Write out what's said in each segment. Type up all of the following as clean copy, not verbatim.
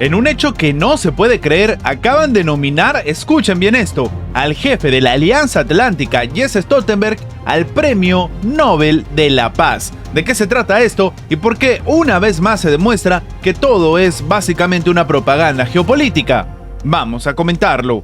En un hecho que no se puede creer, acaban de nominar, escuchen bien esto, al jefe de la Alianza Atlántica, Jens Stoltenberg, al Premio Nobel de la Paz. ¿De qué se trata esto? Y por qué una vez más se demuestra que todo es básicamente una propaganda geopolítica. Vamos a comentarlo.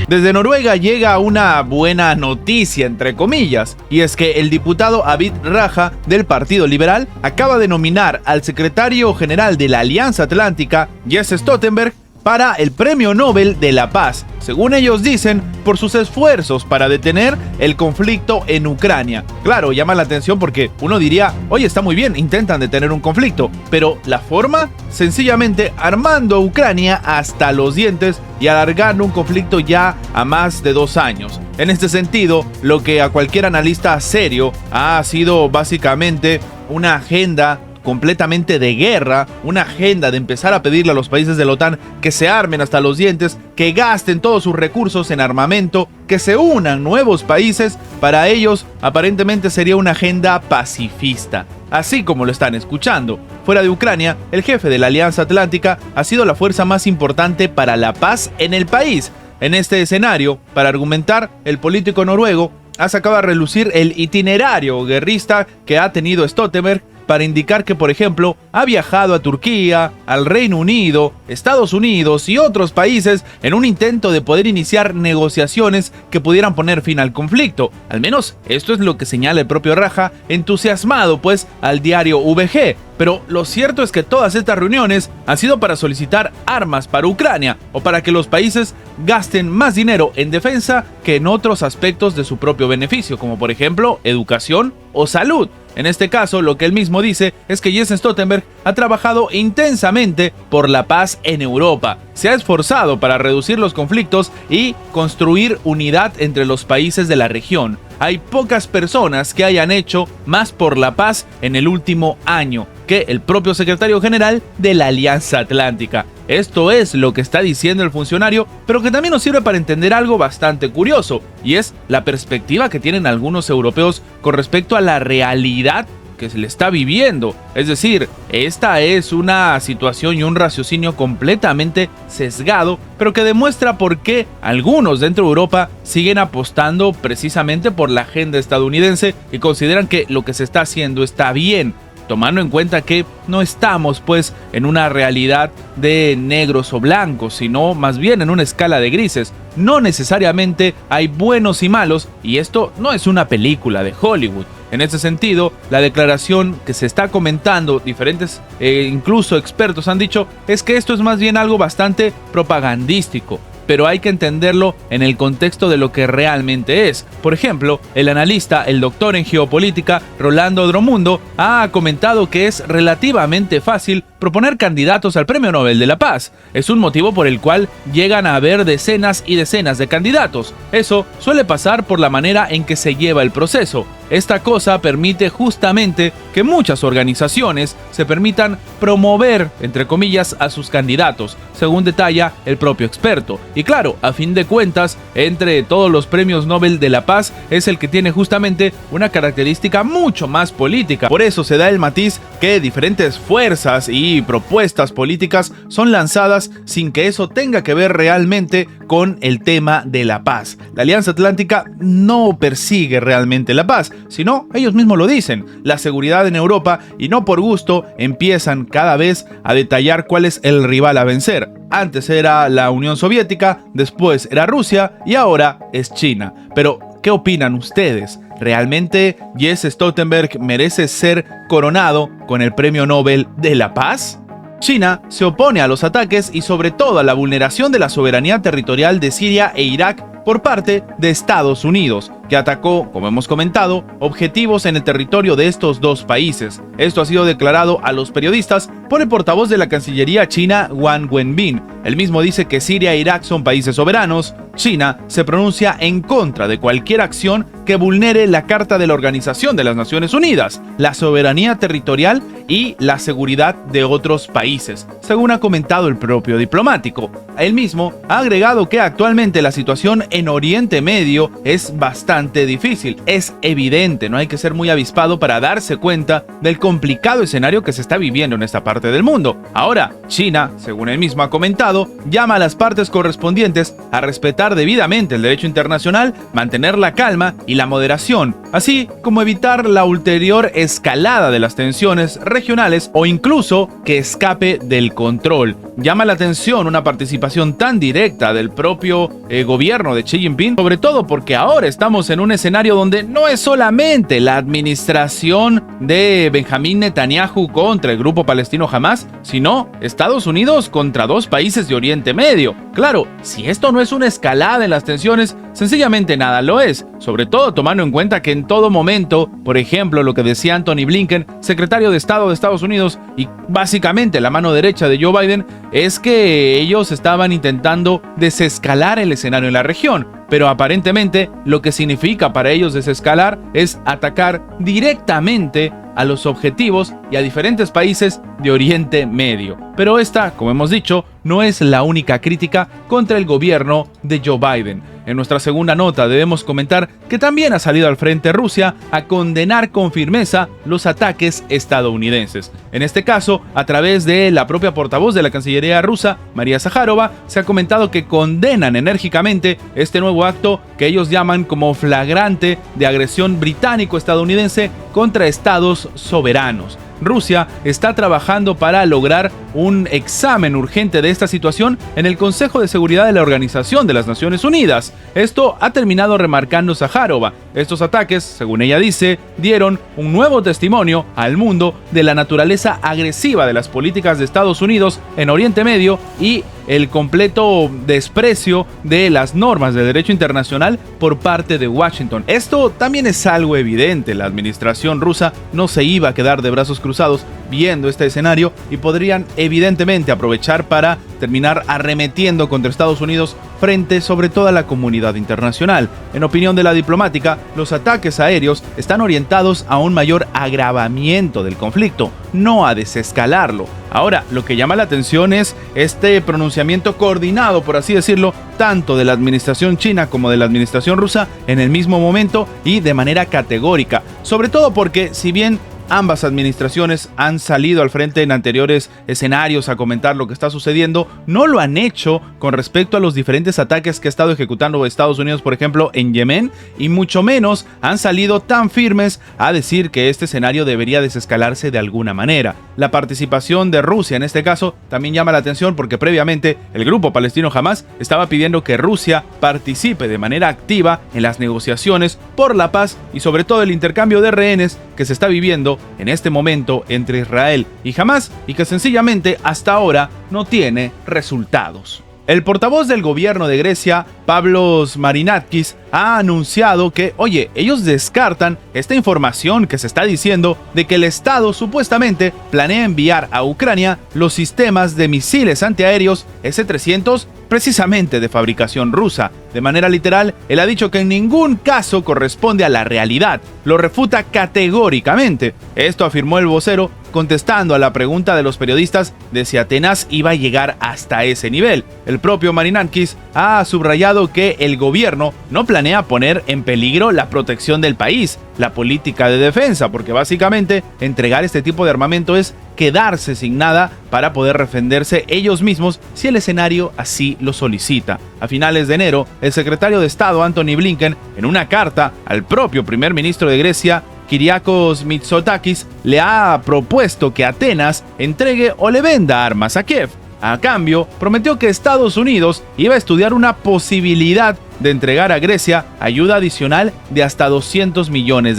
Desde Noruega llega una buena noticia, entre comillas, y es que el diputado Abid Raja del Partido Liberal acaba de nominar al secretario general de la Alianza Atlántica, Jens Stoltenberg, para el Premio Nobel de la Paz, según ellos dicen, por sus esfuerzos para detener el conflicto en Ucrania. Claro, llama la atención porque uno diría, oye, está muy bien, intentan detener un conflicto, pero la forma, sencillamente armando a Ucrania hasta los dientes y alargando un conflicto ya a más de 2 años. En este sentido, lo que a cualquier analista serio ha sido básicamente una agenda completamente de guerra, una agenda de empezar a pedirle a los países de la OTAN que se armen hasta los dientes, que gasten todos sus recursos en armamento, que se unan nuevos países. Para ellos, aparentemente sería una agenda pacifista. Así como lo están escuchando. Fuera de Ucrania, el jefe de la Alianza Atlántica ha sido la fuerza más importante para la paz en el país. En este escenario, para argumentar, el político noruego ha sacado a relucir el itinerario guerrista que ha tenido Stoltenberg para indicar que, por ejemplo, ha viajado a Turquía, al Reino Unido, Estados Unidos y otros países en un intento de poder iniciar negociaciones que pudieran poner fin al conflicto. Al menos esto es lo que señala el propio Raja, entusiasmado pues al diario VG. Pero lo cierto es que todas estas reuniones han sido para solicitar armas para Ucrania o para que los países gasten más dinero en defensa que en otros aspectos de su propio beneficio, como por ejemplo educación o salud. En este caso, lo que él mismo dice es que Jens Stoltenberg ha trabajado intensamente por la paz en Europa. Se ha esforzado para reducir los conflictos y construir unidad entre los países de la región. Hay pocas personas que hayan hecho más por la paz en el último año que el propio secretario general de la Alianza Atlántica. Esto es lo que está diciendo el funcionario, pero que también nos sirve para entender algo bastante curioso, y es la perspectiva que tienen algunos europeos con respecto a la realidad que se le está viviendo. Es decir, esta es una situación y un raciocinio completamente sesgado, pero que demuestra por qué algunos dentro de Europa siguen apostando precisamente por la agenda estadounidense y consideran que lo que se está haciendo está bien, tomando en cuenta que no estamos pues en una realidad de negros o blancos, sino más bien en una escala de grises. No necesariamente hay buenos y malos, y esto no es una película de Hollywood. En ese sentido, la declaración que se está comentando, diferentes incluso expertos han dicho, es que esto es más bien algo bastante propagandístico, pero hay que entenderlo en el contexto de lo que realmente es. Por ejemplo, el analista, el doctor en geopolítica, Rolando Dromundo, ha comentado que es relativamente fácil proponer candidatos al Premio Nobel de la Paz. Es un motivo por el cual llegan a haber decenas y decenas de candidatos. Eso suele pasar por la manera en que se lleva el proceso. Esta cosa permite justamente que muchas organizaciones se permitan promover, entre comillas, a sus candidatos, según detalla el propio experto. Y claro, a fin de cuentas, entre todos los premios Nobel de la Paz es el que tiene justamente una característica mucho más política. Por eso se da el matiz que diferentes fuerzas y propuestas políticas son lanzadas sin que eso tenga que ver realmente con el tema de la paz. La Alianza Atlántica no persigue realmente la paz, sino, ellos mismos lo dicen, la seguridad en Europa, y no por gusto empiezan cada vez a detallar cuál es el rival a vencer. Antes era la Unión Soviética, después era Rusia y ahora es China. Pero, ¿qué opinan ustedes? ¿Realmente Jens Stoltenberg merece ser coronado con el Premio Nobel de la Paz? China se opone a los ataques y sobre todo a la vulneración de la soberanía territorial de Siria e Irak por parte de Estados Unidos, que atacó, como hemos comentado, objetivos en el territorio de estos dos países. Esto ha sido declarado a los periodistas por el portavoz de la Cancillería china, Wang Wenbin. Él mismo dice que Siria e Irak son países soberanos. China se pronuncia en contra de cualquier acción que vulnere la Carta de la Organización de las Naciones Unidas, la soberanía territorial y la seguridad de otros países, según ha comentado el propio diplomático. Él mismo ha agregado que actualmente la situación en Oriente Medio es bastante difícil. Es evidente, no hay que ser muy avispado para darse cuenta del complicado escenario que se está viviendo en esta parte del mundo. Ahora, China, según él mismo ha comentado, llama a las partes correspondientes a respetar debidamente el derecho internacional, mantener la calma y la moderación, así como evitar la ulterior escalada de las tensiones regionales o incluso que escape del control. Llama la atención una participación tan directa del propio gobierno de Xi Jinping, sobre todo porque ahora estamos en un escenario donde no es solamente la administración de Benjamín Netanyahu contra el grupo palestino Hamas, sino Estados Unidos contra dos países de Oriente Medio. Claro, si esto no es una escalada en las tensiones, sencillamente nada lo es, sobre todo tomando en cuenta que en todo momento, por ejemplo, lo que decía Antony Blinken, secretario de Estado de Estados Unidos y básicamente la mano derecha de Joe Biden, es que ellos estaban intentando desescalar el escenario en la región, pero aparentemente lo que significa para ellos desescalar es atacar directamente a los objetivos y a diferentes países de Oriente Medio. Pero esta, como hemos dicho, no es la única crítica contra el gobierno de Joe Biden. En nuestra segunda nota debemos comentar que también ha salido al frente Rusia a condenar con firmeza los ataques estadounidenses. En este caso, a través de la propia portavoz de la Cancillería rusa, María Zaharova, se ha comentado que condenan enérgicamente este nuevo acto que ellos llaman como flagrante de agresión británico-estadounidense contra estados soberanos. Rusia está trabajando para lograr un examen urgente de esta situación en el Consejo de Seguridad de la Organización de las Naciones Unidas. Esto ha terminado remarcando Zaharova. Estos ataques, según ella dice, dieron un nuevo testimonio al mundo de la naturaleza agresiva de las políticas de Estados Unidos en Oriente Medio y el completo desprecio de las normas de derecho internacional por parte de Washington. Esto también es algo evidente. La administración rusa no se iba a quedar de brazos cruzados viendo este escenario y podrían evidentemente aprovechar para terminar arremetiendo contra Estados Unidos frente sobre todo a la comunidad internacional. En opinión de la diplomática, los ataques aéreos están orientados a un mayor agravamiento del conflicto, no a desescalarlo. Ahora, lo que llama la atención es este pronunciamiento coordinado, por así decirlo, tanto de la administración china como de la administración rusa en el mismo momento y de manera categórica, sobre todo porque si bien ambas administraciones han salido al frente en anteriores escenarios a comentar lo que está sucediendo, no lo han hecho con respecto a los diferentes ataques que ha estado ejecutando Estados Unidos, por ejemplo, en Yemen, y mucho menos han salido tan firmes a decir que este escenario debería desescalarse de alguna manera. La participación de Rusia en este caso también llama la atención porque previamente el grupo palestino Hamas estaba pidiendo que Rusia participe de manera activa en las negociaciones por la paz y sobre todo el intercambio de rehenes que se está viviendo en este momento entre Israel y Hamas y que sencillamente hasta ahora no tiene resultados. El portavoz del gobierno de Grecia, Pavlos Marinakis, ha anunciado que, ellos descartan esta información que se está diciendo de que el Estado supuestamente planea enviar a Ucrania los sistemas de misiles antiaéreos S-300 precisamente de fabricación rusa. De manera literal, él ha dicho que en ningún caso corresponde a la realidad. Lo refuta categóricamente. Esto afirmó el vocero contestando a la pregunta de los periodistas de si Atenas iba a llegar hasta ese nivel. El propio Marinakis ha subrayado que el gobierno no planea poner en peligro la protección del país, la política de defensa, porque básicamente entregar este tipo de armamento es quedarse sin nada para poder defenderse ellos mismos si el escenario así lo solicita. A finales de enero, el secretario de Estado Antony Blinken, en una carta al propio primer ministro de Grecia, Kyriakos Mitsotakis, le ha propuesto que Atenas entregue o le venda armas a Kiev. A cambio, prometió que Estados Unidos iba a estudiar una posibilidad de entregar a Grecia ayuda adicional de hasta $200 millones.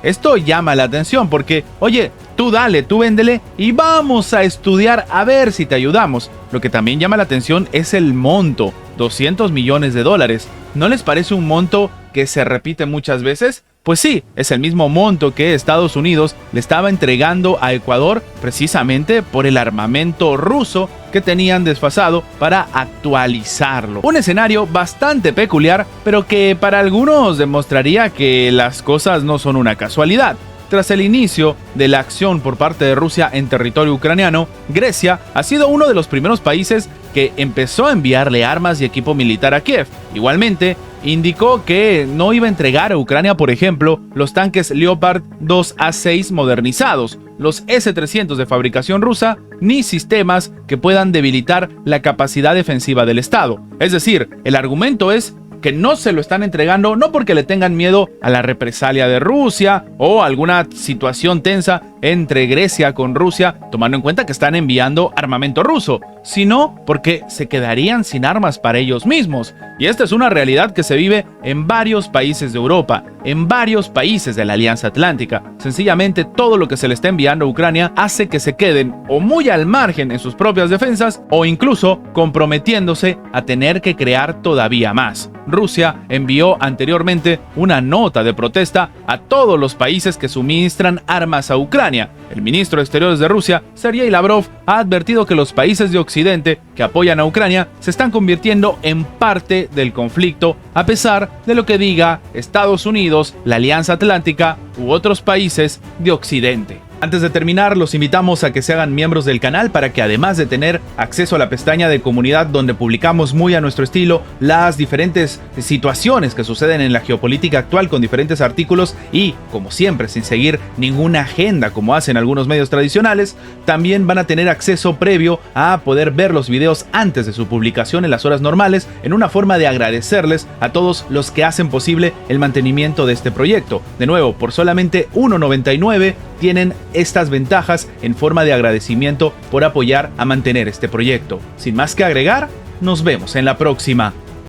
Esto llama la atención porque, tú dale, tú véndele y vamos a estudiar a ver si te ayudamos. Lo que también llama la atención es el monto, $200 millones. ¿No les parece un monto que se repite muchas veces? Pues sí, es el mismo monto que Estados Unidos le estaba entregando a Ecuador precisamente por el armamento ruso que tenían desfasado para actualizarlo. Un escenario bastante peculiar, pero que para algunos demostraría que las cosas no son una casualidad. Tras el inicio de la acción por parte de Rusia en territorio ucraniano, Grecia ha sido uno de los primeros países que empezó a enviarle armas y equipo militar a Kiev. Igualmente, indicó que no iba a entregar a Ucrania, por ejemplo, los tanques Leopard 2A6 modernizados, los S-300 de fabricación rusa, ni sistemas que puedan debilitar la capacidad defensiva del Estado. Es decir, el argumento es que no se lo están entregando no porque le tengan miedo a la represalia de Rusia o alguna situación tensa entre Grecia con Rusia, tomando en cuenta que están enviando armamento ruso, sino porque se quedarían sin armas para ellos mismos. Y esta es una realidad que se vive en varios países de Europa, en varios países de la Alianza Atlántica. Sencillamente todo lo que se le está enviando a Ucrania hace que se queden o muy al margen en sus propias defensas o incluso comprometiéndose a tener que crear todavía más. Rusia envió anteriormente una nota de protesta a todos los países que suministran armas a Ucrania. El ministro de Exteriores de Rusia, Sergei Lavrov, ha advertido que los países de Occidente que apoyan a Ucrania se están convirtiendo en parte del conflicto, a pesar de lo que diga Estados Unidos, la Alianza Atlántica u otros países de Occidente. Antes de terminar, los invitamos a que se hagan miembros del canal para que, además de tener acceso a la pestaña de comunidad donde publicamos muy a nuestro estilo las diferentes situaciones que suceden en la geopolítica actual con diferentes artículos y, como siempre, sin seguir ninguna agenda como hacen algunos medios tradicionales, también van a tener acceso previo a poder ver los videos antes de su publicación en las horas normales, en una forma de agradecerles a todos los que hacen posible el mantenimiento de este proyecto. De nuevo, por solamente $1.99 tienen estas ventajas en forma de agradecimiento por apoyar a mantener este proyecto. Sin más que agregar, nos vemos en la próxima.